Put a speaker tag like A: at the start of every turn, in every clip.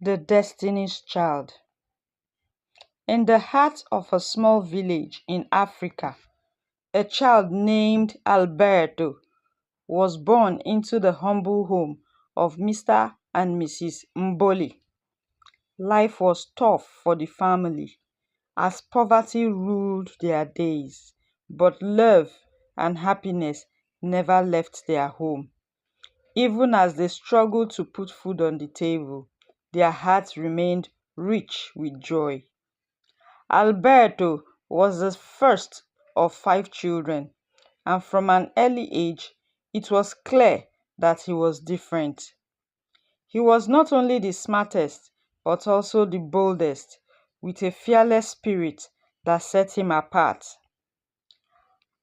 A: The Destiny's Child. In the heart of a small village in Africa, a child named Alberto was born into the humble home of Mr. and Mrs. Mboli. Life was tough for the family as poverty ruled their days, but love and happiness never left their home. Even as they struggled to put food on the table, their hearts remained rich with joy. Alberto was the first of 5 children, and from an early age it was clear that he was different. He was not only the smartest but also the boldest, with a fearless spirit that set him apart.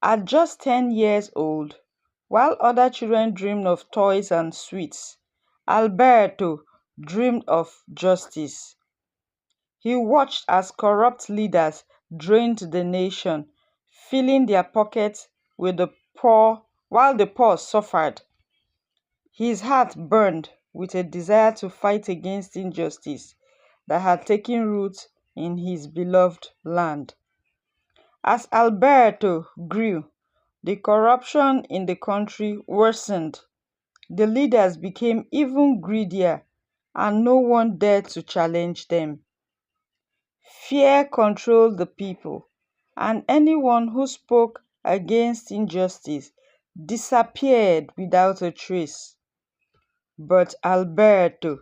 A: At just 10 years old, while other children dreamed of toys and sweets, Alberto dreamed of justice. He watched as corrupt leaders drained the nation, filling their pockets with the poor while the poor suffered. His heart burned with a desire to fight against injustice that had taken root in his beloved land. As Alberto grew, the corruption in the country worsened. The leaders became even greedier, and no one dared to challenge them. Fear controlled the people, and anyone who spoke against injustice disappeared without a trace. But Alberto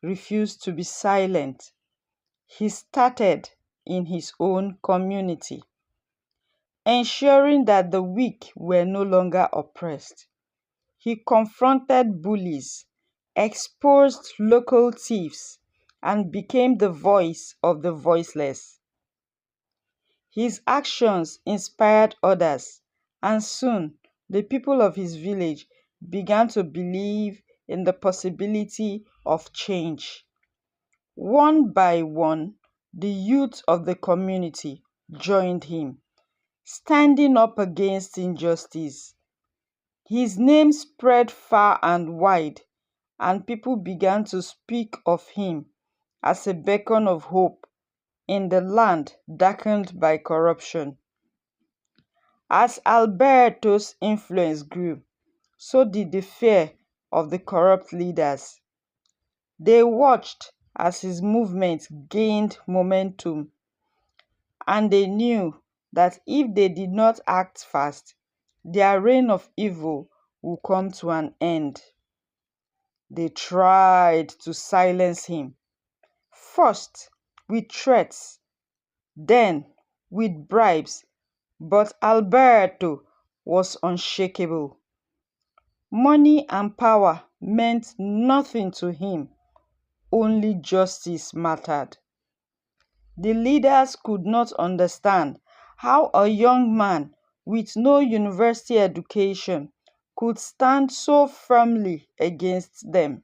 A: refused to be silent. He started in his own community, ensuring that the weak were no longer oppressed. He confronted bullies, exposed local thieves, and became the voice of the voiceless. His actions inspired others, and soon the people of his village began to believe in the possibility of change. One by one, the youth of the community joined him, standing up against injustice. His name spread far and wide, and people began to speak of him as a beacon of hope in the land darkened by corruption. As Alberto's influence grew, so did the fear of the corrupt leaders. They watched as his movement gained momentum, and they knew that if they did not act fast, their reign of evil would come to an end. They tried to silence him, first with threats, then with bribes, but Alberto was unshakable. Money and power meant nothing to him, only justice mattered. The leaders could not understand how a young man with no university education could stand so firmly against them.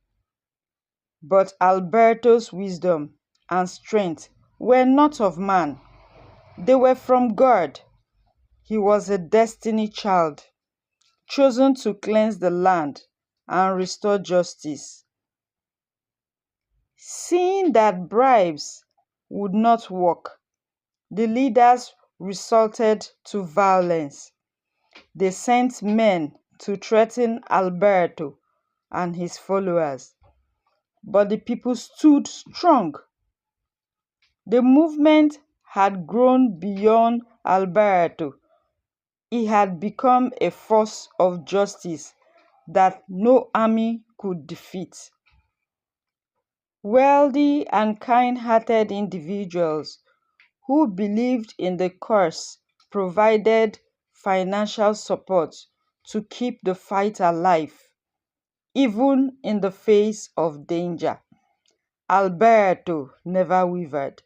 A: But Alberto's wisdom and strength were not of man, they were from God. He was a destiny child, chosen to cleanse the land and restore justice. Seeing that bribes would not work, the leaders resorted to violence. They sent men to threaten Alberto and his followers, but the people stood strong. The movement had grown beyond Alberto. He had become a force of justice that no army could defeat. Wealthy and kind-hearted individuals who believed in the cause provided financial support to keep the fight alive, even in the face of danger. Alberto never wavered.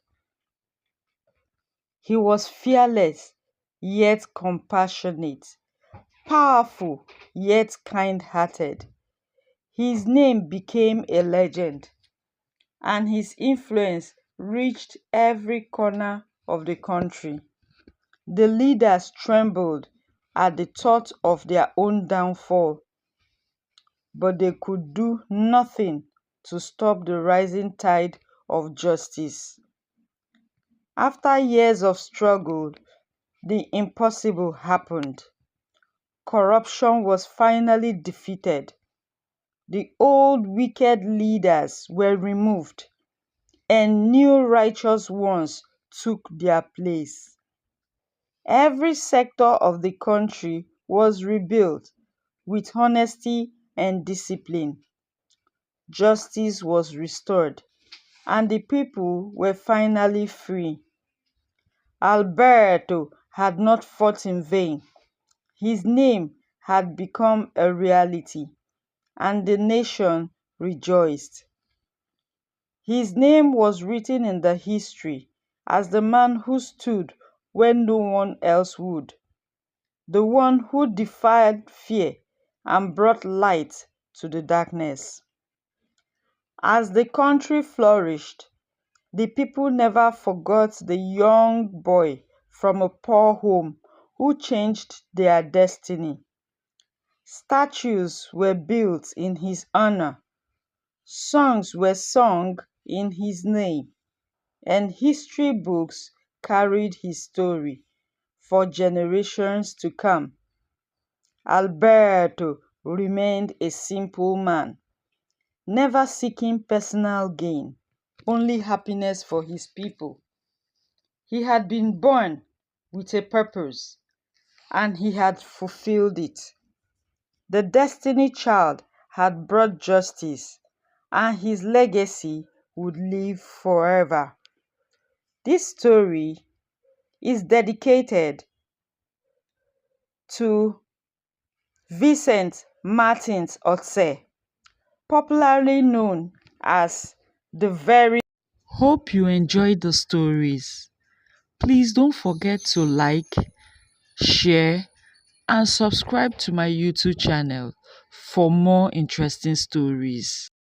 A: He was fearless yet compassionate, powerful yet kind-hearted. His name became a legend, and his influence reached every corner of the country. The leaders trembled at the thought of their own downfall, but they could do nothing to stop the rising tide of justice. After years of struggle, the impossible happened. Corruption was finally defeated. The old wicked leaders were removed, and new righteous ones took their place. Every sector of the country was rebuilt with honesty and discipline. Justice was restored, and the people were finally free. Alberto had not fought in vain. His name had become a reality, and the nation rejoiced. His name was written in the history as the man who stood when no one else would, the one who defied fear and brought light to the darkness. As the country flourished, the people never forgot the young boy from a poor home who changed their destiny. Statues were built in his honor, songs were sung in his name, and history books carried his story for generations to come. Alberto remained a simple man, never seeking personal gain, only happiness for his people. He had been born with a purpose, and he had fulfilled it. The Destiny Child had brought justice, and his legacy would live forever. This story is dedicated to Vincent Martins Otse, popularly known as the very. Hope you enjoyed the stories. Please don't forget to like, share, and subscribe to my YouTube channel for more interesting stories.